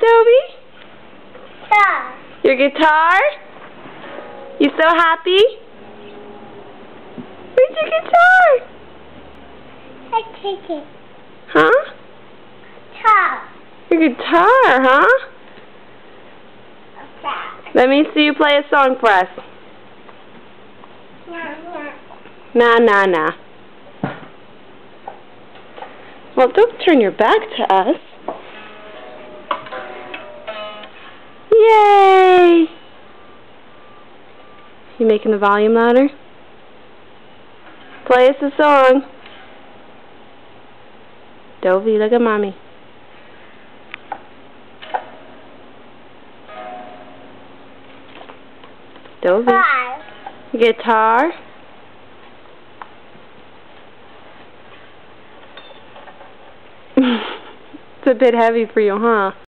Dovey? Guitar. Your guitar? You so happy? Where's your guitar? I take it. Huh? Guitar. Your guitar, huh? Let me see you play a song for us. Nah, nah, nah. Well, don't turn your back to us. Yay! You making the volume louder? Play us a song. Dovey, look at Mommy. Dovey. Guitar. It's a bit heavy for you, huh?